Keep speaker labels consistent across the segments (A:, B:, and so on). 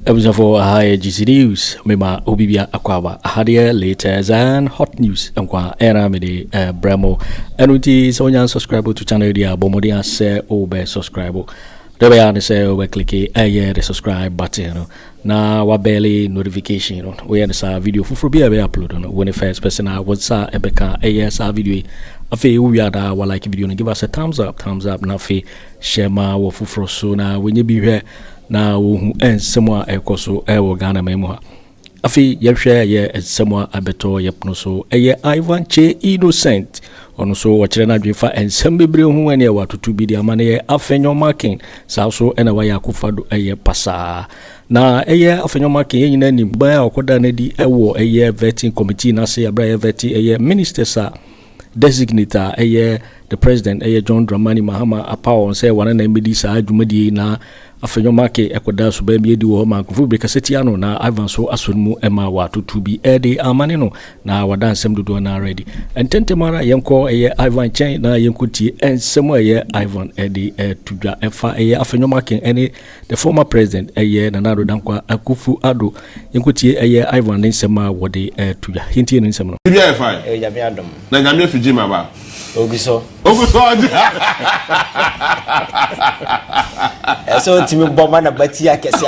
A: Episode for high GC News. Mema Obibia Akwawa Adorye latest and hot news. Mkwa Aremeyaw Bremo. Enuti sonya subscribe to channel dia bomodia se obe subscribe. Debe ya se obe click the subscribe button. Na wabeli notification. We had sa video for be upload on when the first person I was sa ebeka sa video. Afi we ada wa like video and give us a thumbs up na fi share ma wo fufro so na when you be here na wo hu ensemo ekoso ewo Ghana memo ha afi yehwe ye ensemo abeto yepno so eye Ivan Che innocent ono so otchere na dwefa ensem bebre hu ene watoto bi di amane ye Afenyo Markins sa so ena wa ya Akufo Addo eye pasa na eye Afenyo Markins ye nyina ni ba akoda na di ewo eye vetting committee na se abra ye vetting eye minister sa designator the president John Dramani Mahama apaw say wana na mbedi sa adwumadi na Afenyo Markins ekoda so ba mi di wo ma Akufo be kaseti ano na Ivan so asonmu ema watoto bi ede amane no na wada nsem dodo na ready ententemara yenko Ivan Chen na yenkuti ensem Ivan ede tudwa efa Afenyo Markins ene the former president na Arrógant Akufo Addo yenkuti Ivan ensem wode tudwa hinti no ensem no
B: bia efa
C: Gyamfi adom
B: na Gyamfi fijima ba
C: ogiso so timi bomba na batia kesi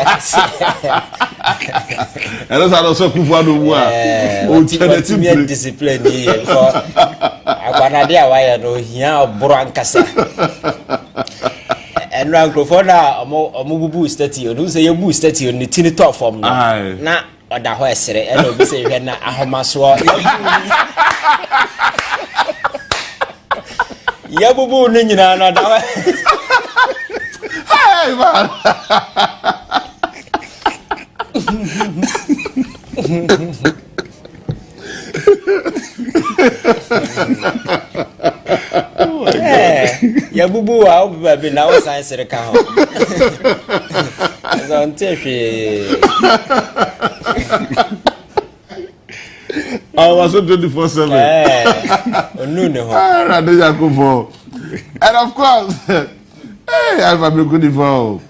B: ela sa so Akufo Addo mu a
C: o timi discipline ni ko agwana dia wa ya no hia oboro ankasa eno ankrofona omo bubu stati o do say yebu stati o ni tini to form na oda ho esere eno bi say hwe na ahomaso yabubu ni nyina na da
B: hey man
C: yabubu wa obi na o science reka ho azante hwe
B: I was on 24/7. And of course, hey, I have been good for.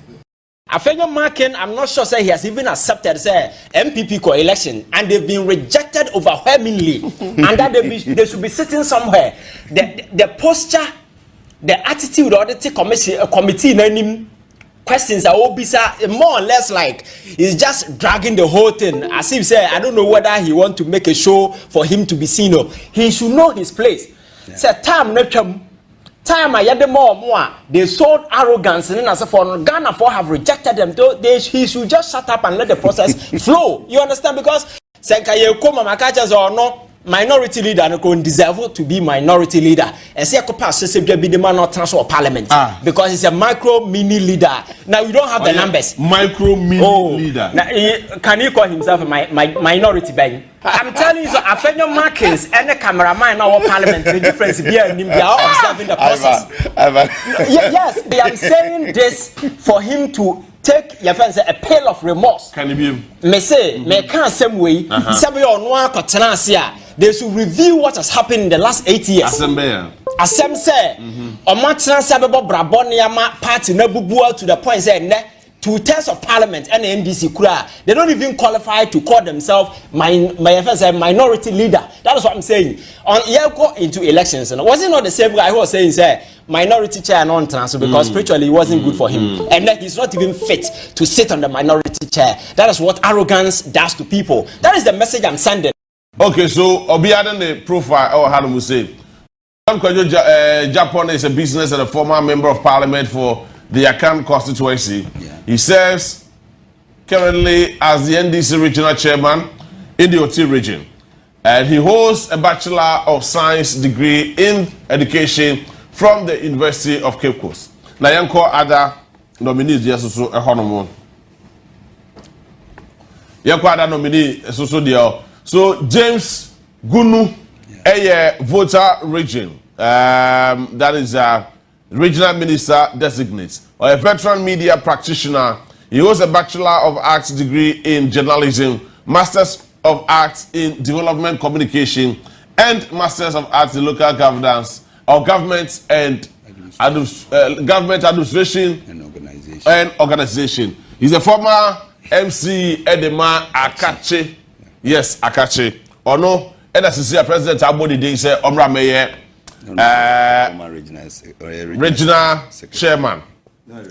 C: Afenyo Markins, I'm not sure say he has even accepted say MPP co-election, and they've been rejected overwhelmingly, and that they should be sitting somewhere. The posture, the attitude of the committee name. Questions are obisa more or less like he's just dragging the whole thing as if say I don't know whether he want to make a show for him to be seen or he should know his place. Say time I had the more they sold arrogance and as for Ghana for have rejected them. He should just shut up and let the process flow. You understand? Because minority leader no can deserve to be minority leader. And say pass be the man not transfer parliament because it's a micro mini leader. Now we don't have the numbers.
B: Micro mini leader.
C: Now, can he call himself a minority bank? I'm telling you, so Afenyo Markins and the cameraman in our parliament, the difference here and they are observing the process. Yes, they are saying this for him to take your friends a pail of remorse.
B: Can you be?
C: Me say, me can't same way. Some on one kotenasia. They should review what has happened in the last 8 years. Asem say, Omatran Sabebo Braboniama party Nabubua to the point say, 2/3 of parliament and the NDC Kura. They don't even qualify to call themselves minority leader. That is what I'm saying. On go into elections, and was it not the same guy who was saying, say, minority chair non transfer because spiritually it wasn't good for him, and that he's not even fit to sit on the minority chair. That is what arrogance does to people. That is the message I'm sending.
B: Okay, so Obiadan the profile or how do we say? Kojo Kyeremanteng is a business and a former member of parliament for the Arrógant constituency. He serves currently as the NDC regional chairman in the otchere region. And he holds a Bachelor of Science degree in education from the University of Cape Coast. Now, yanko other nominees just so a honorable. Yanko other nominee so so James Gunu, a voter region. That is regional minister designate or a veteran media practitioner. He holds a Bachelor of Arts degree in journalism, Masters of Arts in development communication, and Masters of Arts in local governance or government and government administration and organization. He's a former MC Edema Akache. Yes, Akache. Ono, and as a president, Abodi Day say, Omra Mayor, regional chairman. No,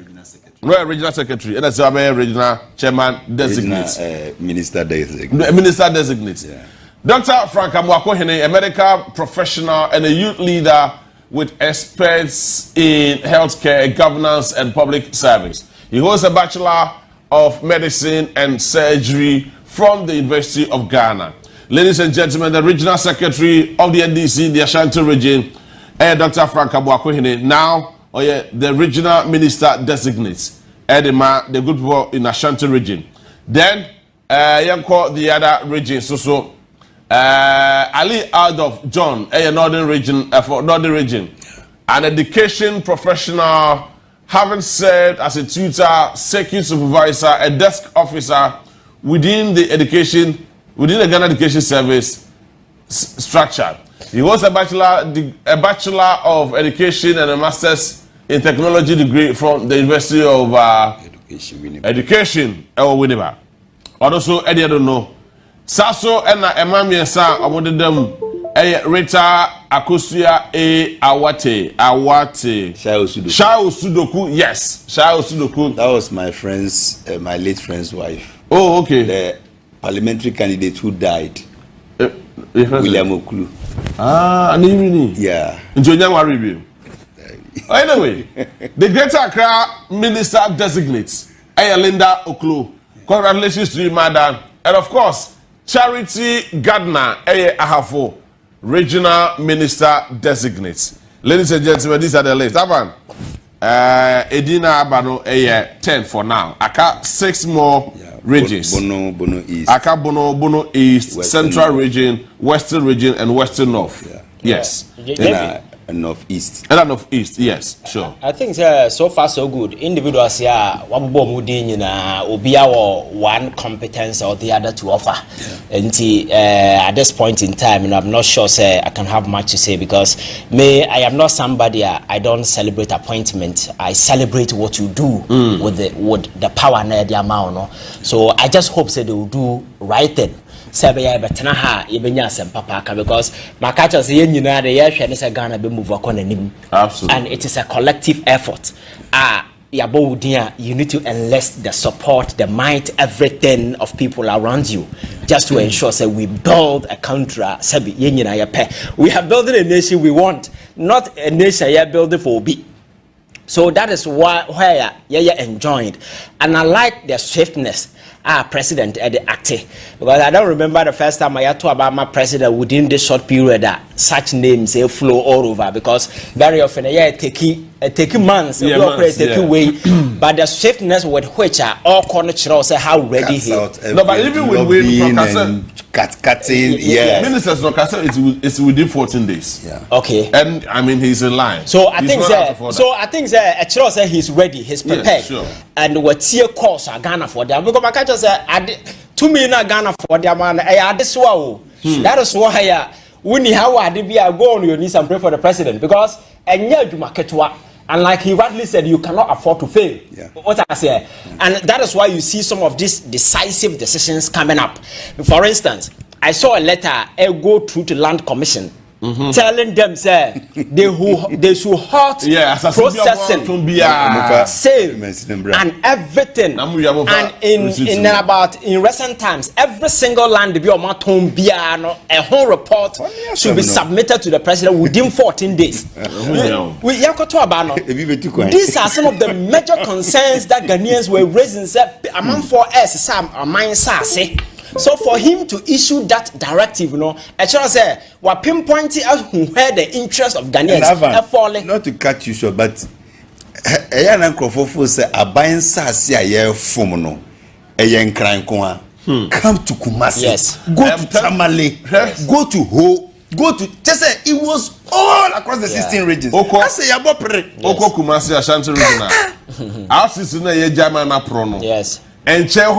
B: regional secretary. And as a regional chairman designate.
D: Minister designate.
B: Minister designate. Yeah. Dr. Frank Amwakohene, a medical professional and a youth leader with experts in healthcare, governance, and public service. He holds a Bachelor of Medicine and Surgery from the University of Ghana. Ladies and gentlemen, the Regional Secretary of the NDC in the Ashanti region, Dr. Frank Amwakohene, now the Regional Minister Designate, Edema, the good people in Ashanti region. Then, the other region, Ali Adolf John, Northern region, for Northern region, an education professional, having served as a tutor, second supervisor, a desk officer within the Ghana Education Service structure. He was a bachelor of education and a master's in technology degree from the University of Education, Winneba. Also, I don't know. Saso ena emamie sa omodedam Rita Akusia Awate Shao Sudoku, yes, Shao Sudoku.
D: That was my friend's my late friend's wife.
B: Oh, okay.
D: The parliamentary candidate who died, William Okulu.
B: And even
D: yeah.
B: Anyway, the Greater Accra Minister designates Linda Okulu. Congratulations to you, madam. And of course, Charity Gardner, Ahafo, Regional Minister Designates. Ladies and gentlemen, these are the list. Avan, Edina Abano, 10 for now. Aka 6 more regions.
D: Bono East.
B: Aka Bono East, Western Central North. Region, Western Region, and Western North.
D: Yeah.
B: Yes.
D: Northeast.
B: And Northeast, yes, sure.
C: I think so far so good. Individuals here, one competence or the other to offer. Yeah. And at this point in time, and I'm not sure I can have much to say because I am not somebody. I don't celebrate appointment. I celebrate what you do with the power and the amount. So I just hope they will do right thing. Because my catcher say the Ghana be move on.
B: Absolutely.
C: And it is a collective effort. You need to enlist the support, the might, everything of people around you, just to ensure that we build a country. We are building a nation we want, not a nation you building for be. So that is where you enjoyed, and I like the swiftness. President at the Atta, because I don't remember the first time I had to about my president within this short period that such names flow all over, because very often take months take away, but the swiftness with which all corner say how ready he is.
B: No, but even with
D: cutting, yeah.
B: Ministers no it's within 14 days.
D: Yeah.
C: Okay.
B: And I mean he's in line.
C: So I think he's ready, he's prepared.
B: Yes, sure.
C: And what tier course are Ghana for them, because my country said 2 million Ghana for them, and this wow. That is why when you have go on your knees and pray for the president, because and like he rightly said, you cannot afford to fail.
D: Yeah.
C: What I say, and that is why you see some of these decisive decisions coming up. For instance, I saw a letter go through to Land Commission. Telling them say they should halt processing, sale, and everything. And in recent times, every single land a whole report should be submitted to the president within 14 days. These are some of the major concerns that Ghanaians were raising. Among 4S, some are mine say. So for him to issue that directive, actually say we're pinpointing out where the interest of Ghanaians are falling.
D: Not to cut you short, but Akufo say buying sasia fomono come to Kumasi,
C: yes.
D: Go to Tamale, go to Ho, go to just say it was all across the 16 regions. I say
B: Oko Kumasi Ashanti region. Our sister na German prono.
C: Yes.
B: And chair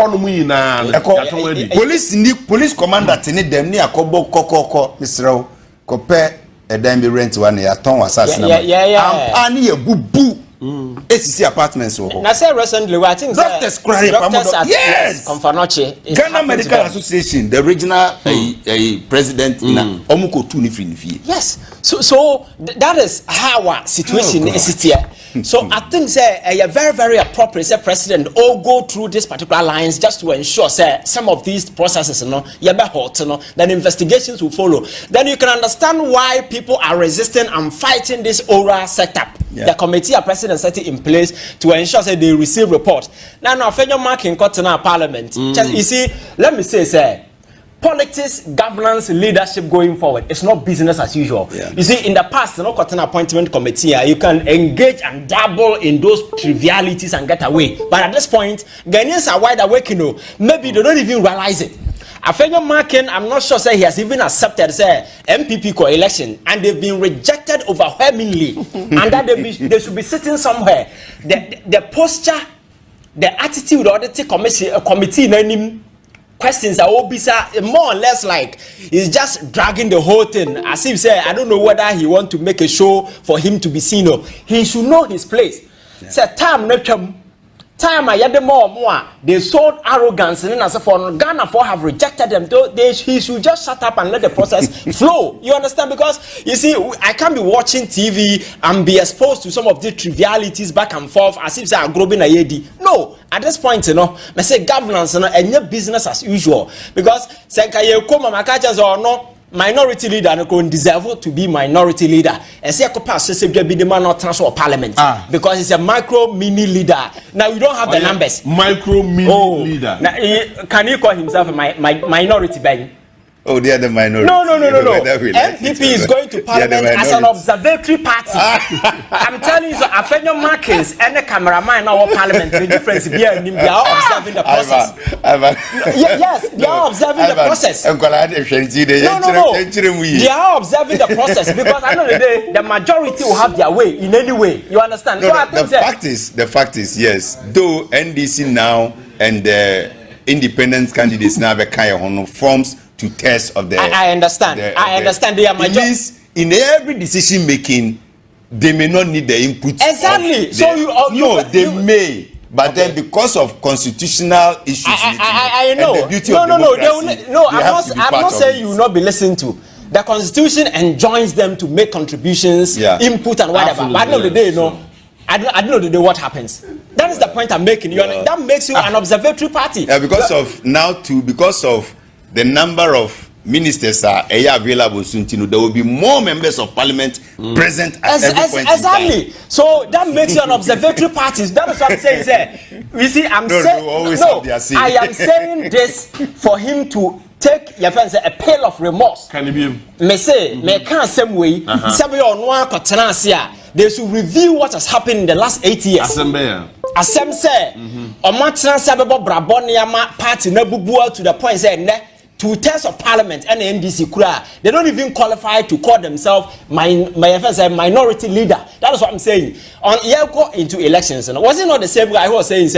D: police commander tini dem ni akobo kokoko Mr. Compare a dime rent one ya ton assassin.
C: Yeah.
D: Ani bubu ACC apartments.
C: I said recently, I think
D: doctors at yes, Ghana Medical Association, the regional president,
C: yes. So that is how our situation is here. So I think a very, very appropriate president all go through these particular lines just to ensure some of these processes, then investigations will follow. Then you can understand why people are resisting and fighting this oral setup. The committee are president set it in place to ensure that they receive report. Now, Afenyo Markins got to our parliament. You see, let me say, politics, governance, leadership going forward, it's not business as usual. You see, in the past, cotton appointment committee, you can engage and dabble in those trivialities and get away. But at this point, Ghanaians are wide awake, maybe they don't even realize it. Afenyo Markins, I'm not sure he has even accepted MPP co-election, and they've been rejected overwhelmingly, and that they should be sitting somewhere. The posture, the attitude of the committee name questions are all more or less like he's just dragging the whole thing as if I don't know whether he want to make a show for him to be seen. He should know his place. Time I had the more they sold arrogance and as for Ghana for have rejected them. He should just shut up and let the process flow. You understand? Because you see, I can't be watching TV and be exposed to some of the trivialities back and forth as if I'm growing a yedi. No, at this point, I say governance and your business as usual. Because minority leader and deserve to be minority leader. And say be the man not transfer parliament because it's a micro mini leader. Now you don't have the numbers.
B: Micro mini leader.
C: Now, can he call himself a minority bank?
D: Oh, they are the minority.
C: No. NPP is going to parliament as an observatory party. I'm telling you, so Afenyo Markins and the cameraman in our parliament, the difference here, they are observing the process. Yes, they are observing the process. No. They are observing the process because I know the majority will have their way in any way. You understand?
D: No, so the fact is, yes. Though NDC now and the independent candidates now have kind of forms to test of the.
C: I understand. I understand. They are majority.
D: In every decision making, they may not need the input.
C: Exactly.
D: They may. But then, because of constitutional issues,
C: I know.
D: And the beauty of democracy,
C: I'm not saying you will not be listened to. The constitution enjoins them to make contributions, input, and whatever. Absolutely, but at the end of the day, I don't know what happens. That is the point I'm making. That makes you an observatory party.
D: Yeah, because of the number of ministers are available soon. There will be more members of parliament present at every point in time.
C: So that makes you an observatory party. That is what I'm saying. You see, I am saying this for him to take your friends a pail of remorse.
B: Can it be?
C: Me can't same way. They should review what has happened in the last 8 years. Asem say, Omatran Sabebo Braboniama party Nabubua to the point say 2/3 of parliament and the NDC Kura. They don't even qualify to call themselves minority leader. That is what I'm saying. On go into elections, was it not the same guy who was saying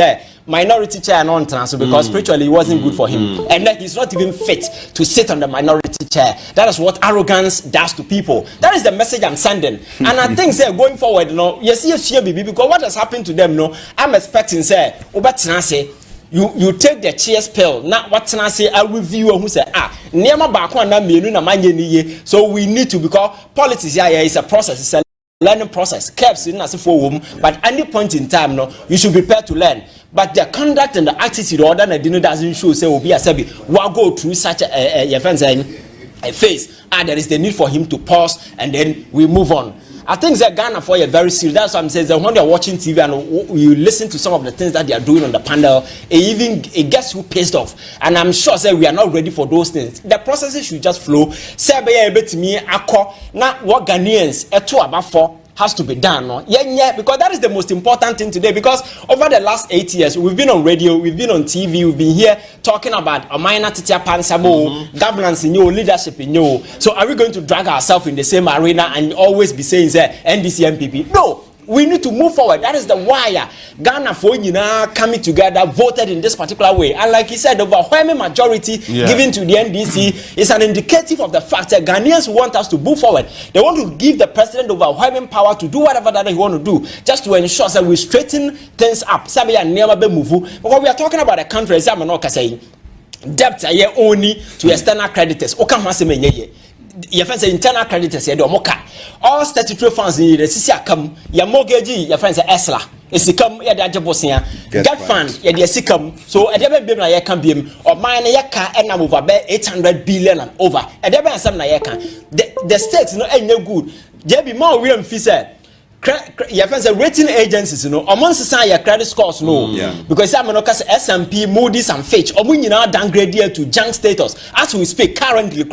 C: minority chair non-transfer because spiritually it wasn't good for him, and that he's not even fit to sit on the minority chair. That is what arrogance does to people. That is the message I'm sending. And I think going forward, yes, because what has happened to them, I'm expecting you take the cheers pill. Now what can I say? I review who say Nema Kwaku Annan menu na manye niye. So we need to, because politics is a process. It's a learning process. Kept in as a forum, but at any point in time, you should be prepared to learn. But the conduct and the attitude or that doesn't show say will be a sebi. We'll go through such a phase. There is the need for him to pause and then we move on. I think that Ghana for you very serious. That's what I'm saying. That when you're watching TV and you listen to some of the things that they are doing on the panel, it gets you pissed off. And I'm sure we are not ready for those things. The processes should just flow. Say to me, now what Ghanaians has to be done, because that is the most important thing today. Because over the last 8 years, we've been on radio, we've been on TV, we've been here talking about a minor titia pansamo, governance in you, leadership in you. So are we going to drag ourselves in the same arena and always be saying NDC MPP? No, we need to move forward. That is the wire. Ghana for coming together, voted in this particular way. And like he said, the overwhelming majority given to the NDC is an indicative of the fact that Ghanaians want us to move forward. They want to give the president overwhelming power to do whatever that he want to do, just to ensure that we straighten things up. Because we are talking about a country, as I'm not saying, debt only to external creditors. Your friends say internal creditors, all statutory funds in the CC come, your mortgage, your friends are Esla. It's come, yeah, that Get fund, yeah, the so at every bill I can be or mine yaka and I'm over 800 billion and over. At every some the states no ain't no good. There be more William Fee said. Your friends are rating agencies, amongst society credit scores, because I'm not S&P, Moody's, and Fitch, or we now downgrade here to junk status. As we speak, currently, we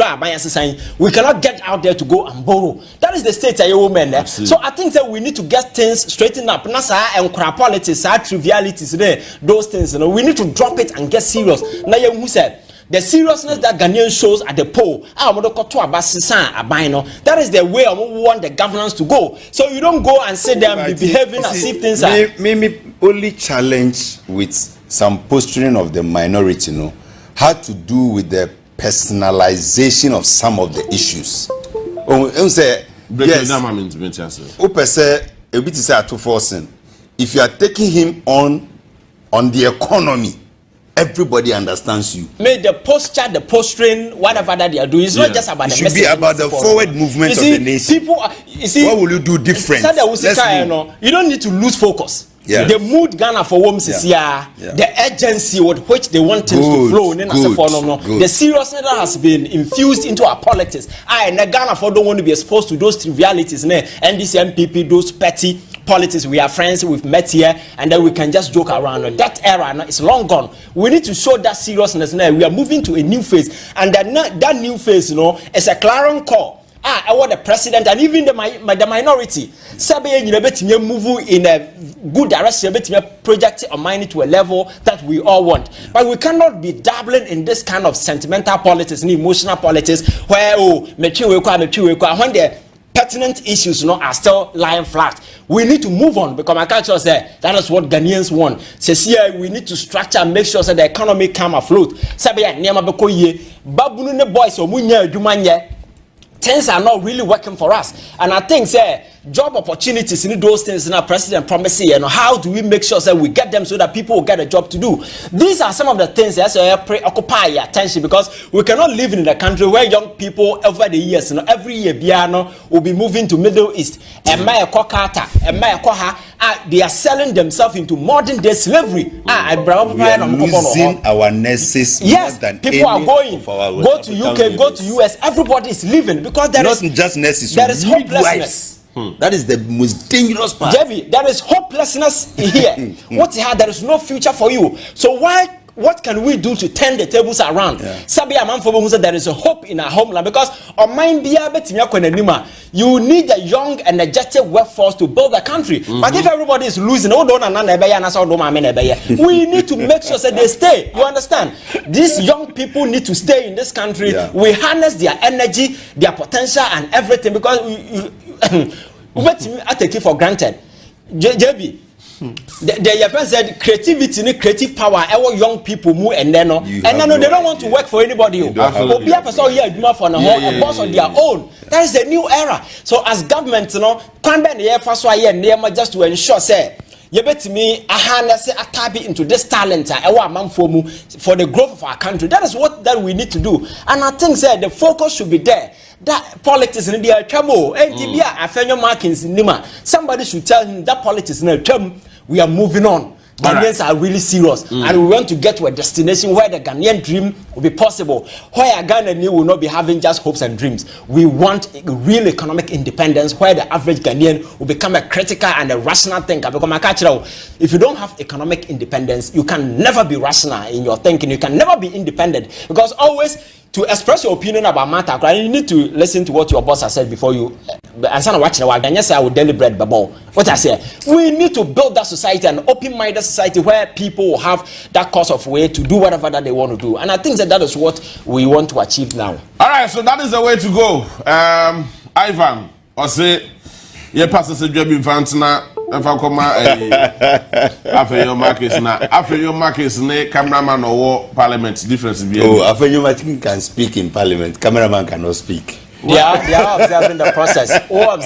C: cannot get out there to go and borrow. That is the state of your men. So I think that we need to get things straightened up. Nasa and politics, trivialities, those things. We need to drop it and get serious. Now, who said? The seriousness that Ghanaian shows at the poll, that is the way I want the governance to go. So you don't go and sit there and be behaving as if things are.
D: Maybe only challenge with some posturing of the minority, had to do with the personalization of some of the issues. Yes, Ato Forson. If you are taking him on the economy, everybody understands you.
C: May the posture, the posturing, whatever that they are doing, it's not just about
D: it
C: the
D: should
C: message.
D: Be about the forward movement of the nation.
C: People, what
D: will you do different?
C: You don't need to lose focus.
D: Yeah.
C: The mood Ghana for the urgency with which they want things to flow. The seriousness that has been infused into our politics. Ghana for don't want to be exposed to those trivialities. NDC, MPP, those petty politics. We are friends, we've met here, and then we can just joke around. That era is long gone. We need to show that seriousness now. We are moving to a new phase, and that new phase, is a clarion call. I want the president and even the minority. Sabe move in a good direction, project or mind to a level that we all want. But we cannot be dabbling in this kind of sentimental politics and emotional politics where when the pertinent issues are still lying flat. We need to move on because my culture says that is what Ghanaians want. Says here we need to structure and make sure that the economy come afloat. Sabe babu ne boys or munya things are not really working for us, and I think job opportunities in those things now president promising, how do we make sure that we get them so that people will get a job to do? These are some of the things that preoccupy your attention, because we cannot live in a country where young people over the years, every year will be moving to Middle East and they are selling themselves into modern day slavery.
D: We are losing our nurses.
C: Yes, people are going. Go to UK, go to US. Everybody is leaving because there is
D: not just nurses.
C: There is hopelessness.
D: That is the most dangerous part.
C: Gabby, there is hopelessness here. There is no future for you. So what can we do to turn the tables around? Sabi Amanfobo who said there is a hope in our homeland, because you need a young, energetic workforce to build the country. But if everybody is losing, we need to make sure that they stay. You understand? These young people need to stay in this country. We harness their energy, their potential, and everything, because I take it for granted. JB. The friend said creativity, creative power, our young people move and then they don't want to work for anybody. Be a person here for a boss on their own. That is the new era. So as government, can be the first one just to ensure you bet me a hand tap into this talent for the growth of our country. That is what that we need to do. And I think the focus should be there. That politics in the trouble. Afenyo Markins Nima. Somebody should tell him that politics in the term. We are moving on. Ghanaians are really serious, and we want to get to a destination where the Ghanaian dream will be possible, where Ghana will not be having just hopes and dreams. We want a real economic independence, where the average Ghanaian will become a critical and a rational thinker. Because if you don't have economic independence, you can never be rational in your thinking. You can never be independent, because always to express your opinion about matter, you need to listen to what your boss has said before you. And I will deliberate what I say. We need to build that society, an open-minded society where people will have that course of way to do whatever that they want to do. And I think that is what we want to achieve now.
B: All right, so that is the way to go. Ivan, I say, yeah, Pastor Sedgebi Vantina. If I come Afenyo Markins now, Afenyo Markins ne cameraman or parliament difference.
D: Oh, Afenyo Markins can speak in parliament. Cameraman cannot speak.
C: They are observing the process. What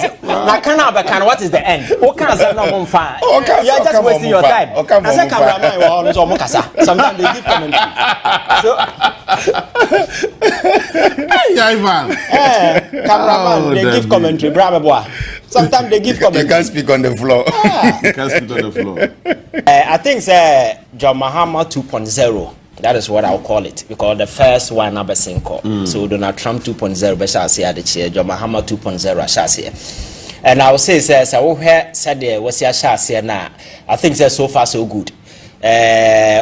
C: is the end? You are just wasting your time. As a cameraman, sometimes they give commentary. Cameraman, they give commentary. Sometimes they give commentary.
D: You can't speak on the floor.
B: You can't speak on the floor.
C: I think John Mahama 2.0. That is what I'll call it, because the first one number single. So Donald Trump 2.0, but shall say at the chair, John Mahama 2.0, shall say. And I will say, says, I will hear said there was your shall say now. I think so far so good.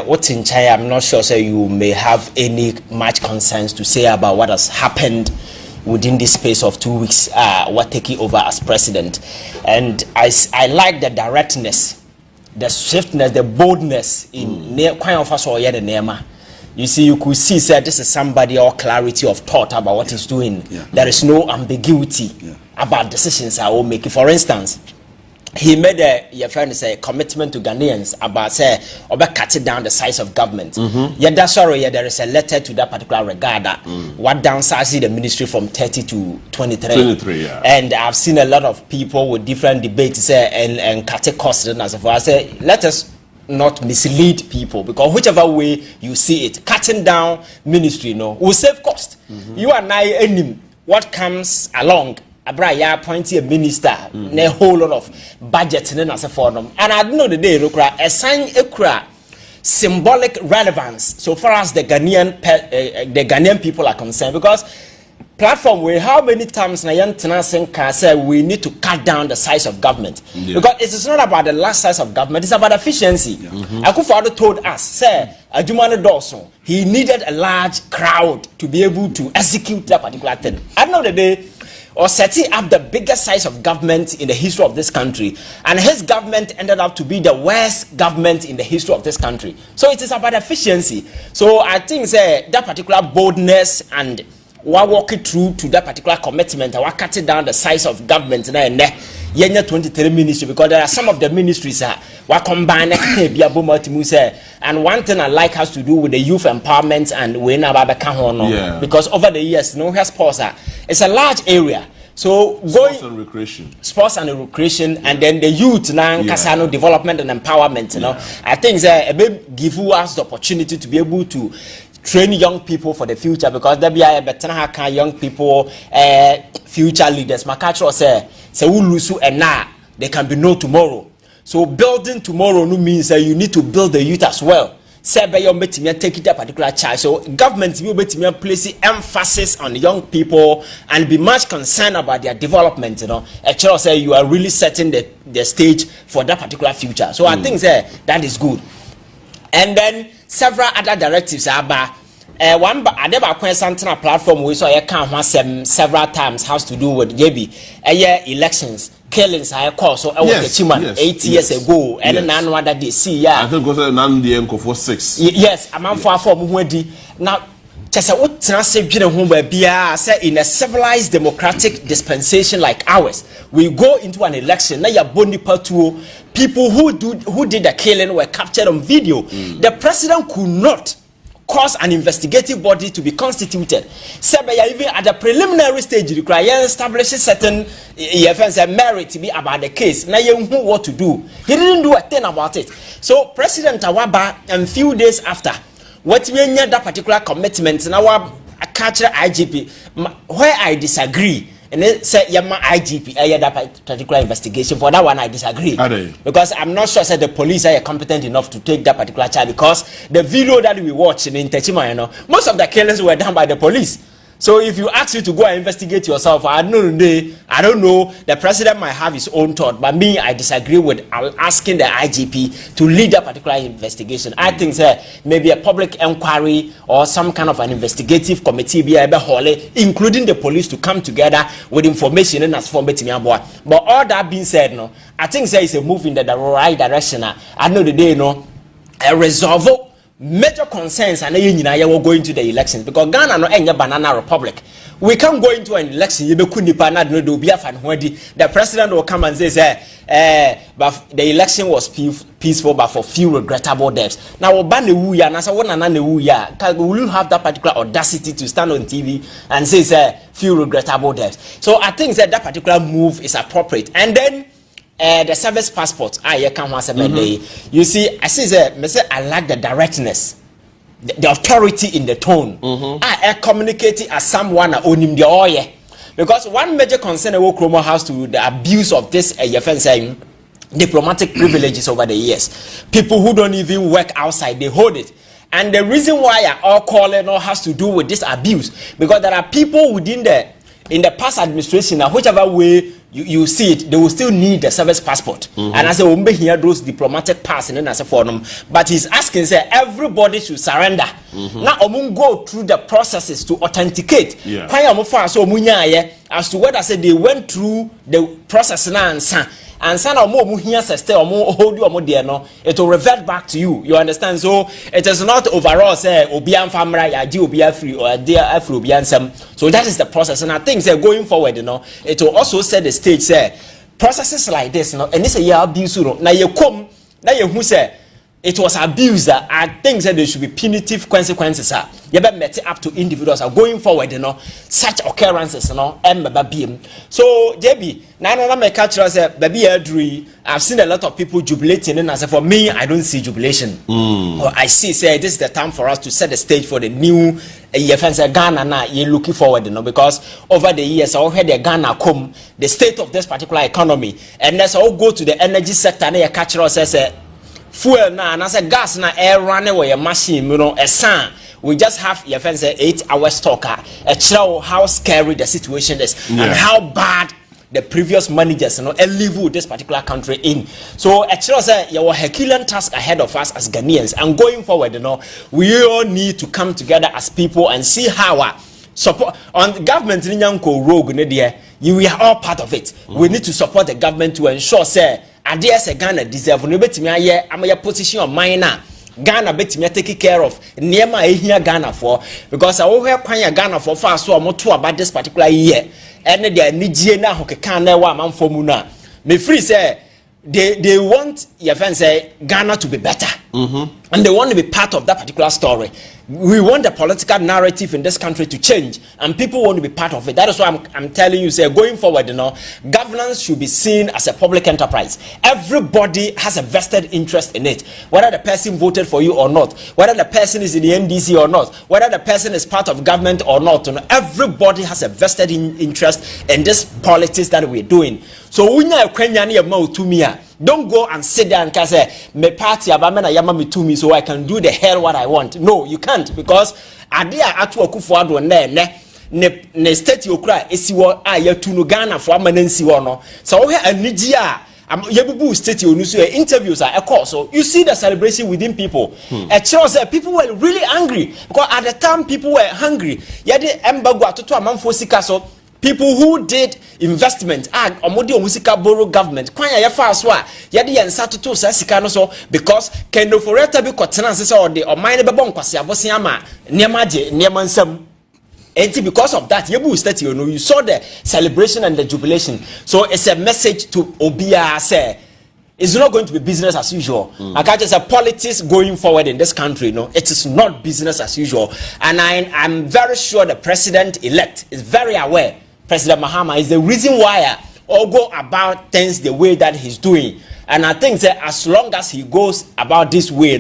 C: What's in China, I'm not sure, say you may have any much concerns to say about what has happened within this space of 2 weeks, what taking over as president. And I like the directness, the swiftness, the boldness in kind of us or the name. You see, you could see that this is somebody or clarity of thought about what he's doing. Yeah. There is no ambiguity about decisions I will make. For instance, he made a commitment to Ghanaians about about cutting down the size of government. That's sorry, there is a letter to that particular regard that what downsizing the ministry from 30 to 23. And I've seen a lot of people with different debates and cutting costs and as I say, let us not mislead people, because whichever way you see it, cutting down ministry will save cost. You and I enemy what comes along. Abraya appointed a minister, a whole lot of budget and as a forum. And I know the day a sign a symbolic relevance so far as the Ghanaian people are concerned, because platform where how many times Nayan Tenaseng can say we need to cut down the size of government, because it is not about the last size of government, it's about efficiency. Akufo Addo told us, say Adjumani Dawson, he needed a large crowd to be able to execute that particular thing. At the end of the day, or setting up the biggest size of government in the history of this country, and his government ended up to be the worst government in the history of this country. So it is about efficiency. So I think that particular boldness and we're walking through to that particular commitment, and we're cutting down the size of government and 23 ministry, because there are some of the ministries we're combining. And one thing I like has to do with the youth empowerment and because over the years, it's a large area. So
B: sports and recreation,
C: and then the youth now, Kasano development and empowerment. I think a bit give us the opportunity to be able to train young people for the future, because there be a better young people, future leaders. Makacho say ulusu and now there can be no tomorrow. So building tomorrow means that you need to build the youth as well. Say by your meeting, take it a particular charge. So government will be place emphasis on young people and be much concerned about their development. Actually, say you are really setting the stage for that particular future. So I think that is good. And then several other directives are one I never something a platform we saw I can't several times has to do with gabby elections. Killings I call so I was a 8 years ago, and then one that they see.
B: I think was for 6.
C: Yes, I'm far from now. Just what say in a civilized democratic dispensation like ours, we go into an election. Now people who did the killing were captured on video. The president could not cause an investigative body to be constituted. Even at the preliminary stage, require establishing certain merit to be about the case. Now you know what to do. He didn't do a thing about it. So President Awaba, and few days after, what we need that particular commitment in our culture IGP, where I disagree. And then say Yama IGP that particular investigation. For that one I disagree. Because I'm not sure that the police are competent enough to take that particular charge, because the video that we watched in Techima, most of the killings were done by the police. So if you ask you to go and investigate yourself, I don't know. The president might have his own thought, but me, I disagree with asking the IGP to lead that particular investigation. I think maybe a public inquiry or some kind of an investigative committee be able to, including the police, to come together with information and as for betting. But all that being said, I think it's a move in the right direction. I know the day, a resolve major concerns and we're going to the elections because Ghana no any banana republic. We can't go into an election. The president will come and say, but the election was peaceful, but for few regrettable deaths. Now, will you have that particular audacity to stand on TV and say, few regrettable deaths? So I think that particular move is appropriate. And then the service passport, you see, I like the directness. The authority in the tone. I communicating as someone owning the oil. Because one major concern about Kromo has to the abuse of this diplomatic privileges over the years. People who don't even work outside, they hold it. And the reason why I all call it all has to do with this abuse. Because there are people within in the past administration, whichever way you see it, they will still need the service passport. And I say, we hear those diplomatic pass and then I say for them. But he's asking, say, everybody should surrender. Now, we go through the processes to authenticate. As to what I said, they went through the process now and son or more here stay or more hold you or more dear no, it will revert back to you. You understand? So it is not overall say Obian family, I do be free or dear Afro some. So that is the process, and I think say going forward, it will also set the stage say processes like this, and this a year abuse. Now you come, now you who say it was abuse. I think that there should be punitive consequences. You better met up to individuals are going forward, such occurrences, So, JB, now I'm a catcher, baby, I've seen a lot of people jubilating, and I said, for me, I don't see jubilation. I see, say, this is the time for us to set the stage for the new Ghana now. You're looking forward, because over the years, I heard the Ghana come, the state of this particular economy, and let's all go to the energy sector, and a catcher says, fuel now, and I said, gas now, air running with a machine, a sun. We just have your friends 8 hour stalker. How scary the situation is and how bad the previous managers leave this particular country in. So say your Herculean task ahead of us as Ghanaians, and going forward, we all need to come together as people and see how support on the government in Yanko Rogue. We are all part of it. We need to support the government to ensure say Ghana deserve I'm a position of mine now. Ghana bet me take care of Nema here Ghana for because I will help Ghana for fast so more to about this particular year. And they need Jena who can never man for Muna. Me free say they want your friends say Ghana to be better. And they want to be part of that particular story. We want the political narrative in this country to change, and people want to be part of it. That is why I'm telling you, say, going forward, governance should be seen as a public enterprise. Everybody has a vested interest in it, whether the person voted for you or not, whether the person is in the NDC or not, whether the person is part of government or not. Everybody has a vested interest in this politics that we're doing. So when you don't go and sit there and say, me party abamena yama me to me so I can do the hell what I want. No, you can't, because adia Ato Akufo Addo ne state okra esiwo ayatu Ghana for amanensi wo no. So we anigia yebubu state onu so interviews are course. So you see the celebration within people. People were really angry because at the time people were hungry. Yade embargo atoto amanfo sika so. People who did investment and omodi omusika borrow government kwanya ya fa so a yede yensa toto sa sika no so because kendo foreta bi kotena se or the omine bebo nkwase abosen ama niema je niema nsam. And because of that, you saw the celebration and the jubilation. So it's a message to Obia say it's not going to be business as usual. I can't just say politics going forward in this country. No, it is not business as usual. And I'm very sure the president-elect is very aware. President Mahama is the reason why I all go about things the way that he's doing. And I think that as long as he goes about this way,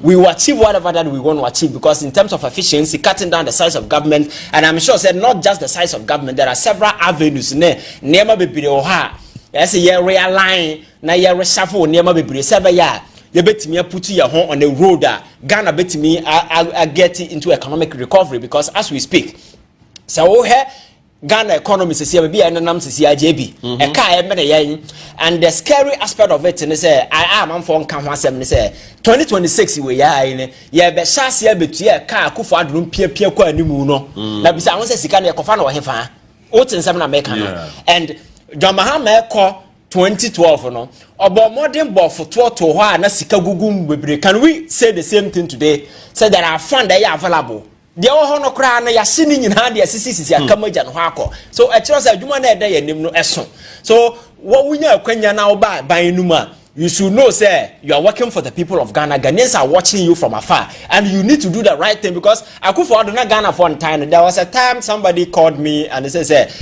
C: we will achieve whatever that we want to achieve. Because in terms of efficiency, cutting down the size of government, and I'm sure said not just the size of government, there are several avenues. Nema bebre oha, yes, ye realign, na ye reshuffle, nema bebre seven ya. You bet me put your home on the road. Ghana bet me I get into economic recovery because as we speak, so Ghana economy says here be and JB a car and the scary aspect of it and say I am for 2026 we are be shas here betua car Akufo Addo pia kwa animu no na bisa won say sika na ekofa na o hefa o tin sem na make and John Mahama 2012 no obo modern ball for to na sika gugum bebre. Can we say the same thing today? Say there are funds that are available. They all no cry na yasi ni nyina de asisi akamaja no akọ. So e kire say adwuma na e dey yanim no eso. So what we nya akwanya na oba ban numa, you should know, say, you are working for the people of Ghana. Ghanaians are watching you from afar. And you need to do the right thing because Akufo Addo na Ghana for one time. There was a time somebody called me and they said,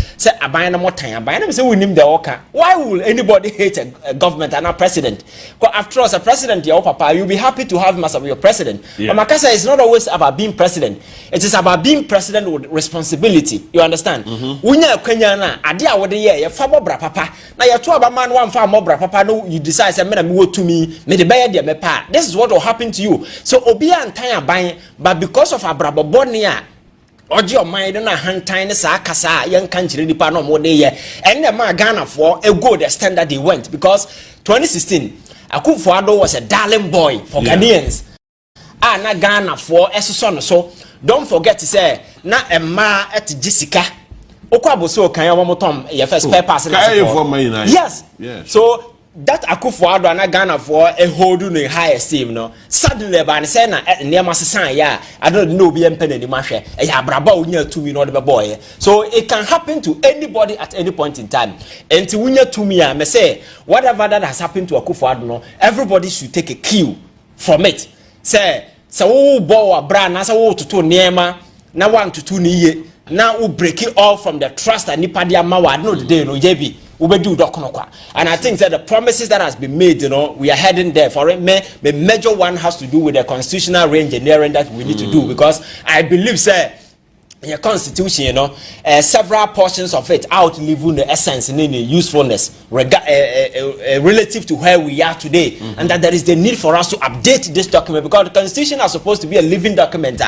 C: I buy no more time. I say, we need the worker. Why will anybody hate a government and a president? Because after all, as a president, your papa, you'll be happy to have master of your president. Yeah. But Makasa is not always about being president. It is about being president with responsibility. You understand? Unya Kenya na adi awode ye ye fa bobra papa. Na ye to abaman wan fa mobra papa no you decide say me na me wo to me the buy there me pa. This is what will happen to you. So obi antan aban but because of abraboboni a oje o mind na hantan ne sa kasa ye nka nkire nipa no mo de ye enne ma Ghana for a go the standard they went because 2016 Akufo Addo was a darling boy for Ghanaians. Na Ghana for esoso no so don't forget to say na emma et Jessica okwaboso kan ya motom your first paper yes. So that Akufo Addo na Ghana for a hold in high esteem no suddenly ba ne say na near masesan ya I don't know be empene ni mahwe e ya braba unya tumi no de boy. So it can happen to anybody at any point in time. Enti unya tumi ya me say whatever that has happened to Akufo Addo no everybody should take a cue from it. Say so wo bo wa bra na so wo toto niema na wan toto ni ye na wo break it all from the trust and nipa dia ma wa no the day no jebi we be do dokono kwa. And I think that the promises that has been made, you know, we are heading there for it. The major one has to do with the constitutional re-engineering that we need to do because I believe say your constitution, you know, several portions of it outliving the essence and the usefulness relative to where we are today, and that there is the need for us to update this document because the constitution is supposed to be a living document,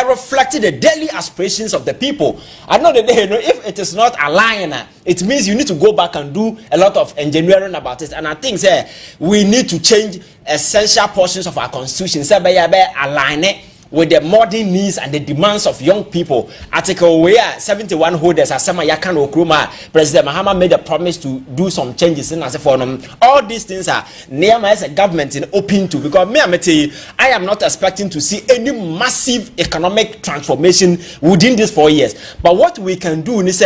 C: reflecting the daily aspirations of the people. I know that you know, if it is not aligned, it means you need to go back and do a lot of engineering about it. And I think we need to change essential portions of our constitution, align it with the modern needs and the demands of young people. Article where 71 holders as Sama Yakan Okruma, President Mahama made a promise to do some changes in as a forum. All these things are near as a government in open to because I am not expecting to see any massive economic transformation within these 4 years. But what we can do is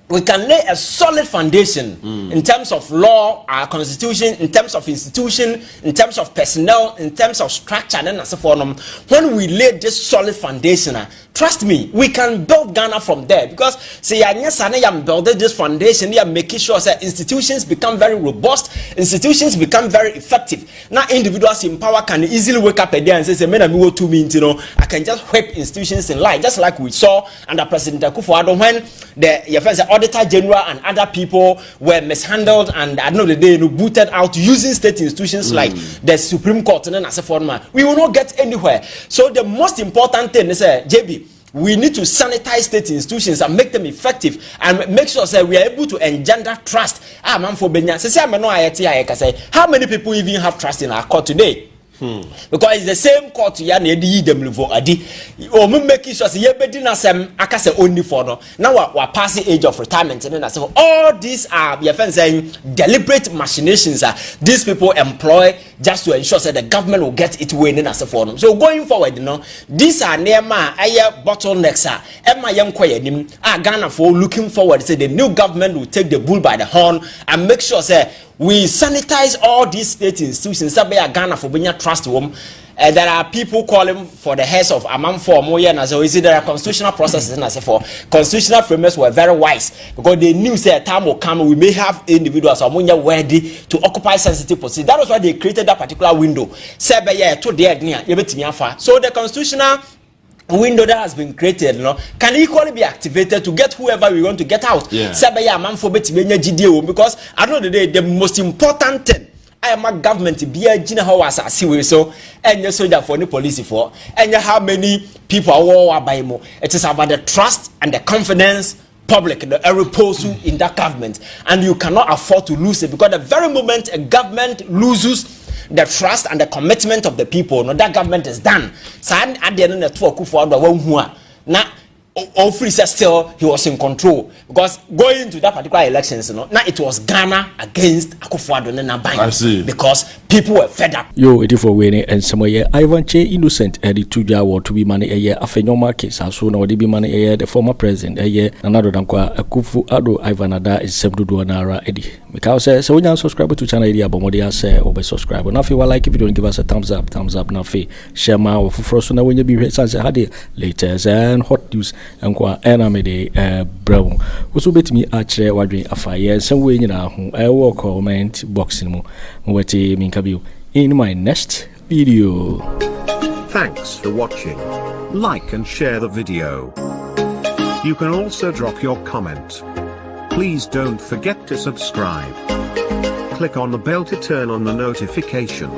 C: we can lay a solid foundation in terms of law, our constitution, in terms of institution, in terms of personnel, in terms of structure, and so forth. When we lay this solid foundation, trust me, we can build Ghana from there because say I am building this foundation, I am making sure that institutions become very robust, institutions become very effective. Now individuals in power can easily wake up a day and say, "Man, I'm to me, you know, I can just whip institutions in line," just like we saw under President Akufo Addo when the Auditor General and other people were mishandled and at the end of the day, booted out using state institutions like the Supreme Court and as a former. We will not get anywhere. So the most important thing is, JB, we need to sanitize state institutions and make them effective and make sure that we are able to engender trust. How many people even have trust in our court today? Because it's the same court ya na edi dem level adi o me make sure say ye bedi na sem aka say only for no now we passing age of retirement and say all these are your friends saying deliberate machinations these people employ just to ensure that the government will get it winning as a forum. So going forward, you know, these are near bottlenecks Emma young nim Ghana for looking forward say the new government will take the bull by the horn and make sure say we sanitize all these state institutions. Ghana for being trust home. There are people calling for the heads of Amam for more years. So is it there are constitutional processes and as for constitutional frameworks were very wise because they knew say a time will come we may have individuals or ready to occupy sensitive positions. That was why they created that particular window. So the constitutional window that has been created, you know, can equally be activated to get whoever we want to get out. Because at the end of the day, the most important thing I am a government to be a general as I see so and your soldier for the police for and how many people are by more. It is about the trust and the confidence public the repose in that government, and you cannot afford to lose it because the very moment a government loses the trust and the commitment of the people, no, that government is done. So at the end of the Akufo Addo now ofori said still he was in control because going to that particular elections, now it was Ghana against Akufo Addo and
B: I see.
C: because people were fed up.
A: Yo, it is for winning and some year Ivan Che innocent the 2 year to be money a year Afenyo Markins also now the be money a year the former president a year another than Akufo Addo Ivan Adda is $7 Eddie. Because so when you subscribe to channel idea Bawumia say or subscribe. Now if you like if you don't give us a thumbs up now share my offer when you be had latest and hot news and Aremeyaw Anas also bet me otchere wadwen afaye some way nyina ho I comment box mu wati minkabiu in my next video.
E: Thanks for watching. Like and share the video. You can also drop your comment. Please don't forget to subscribe. Click on the bell to turn on the notification.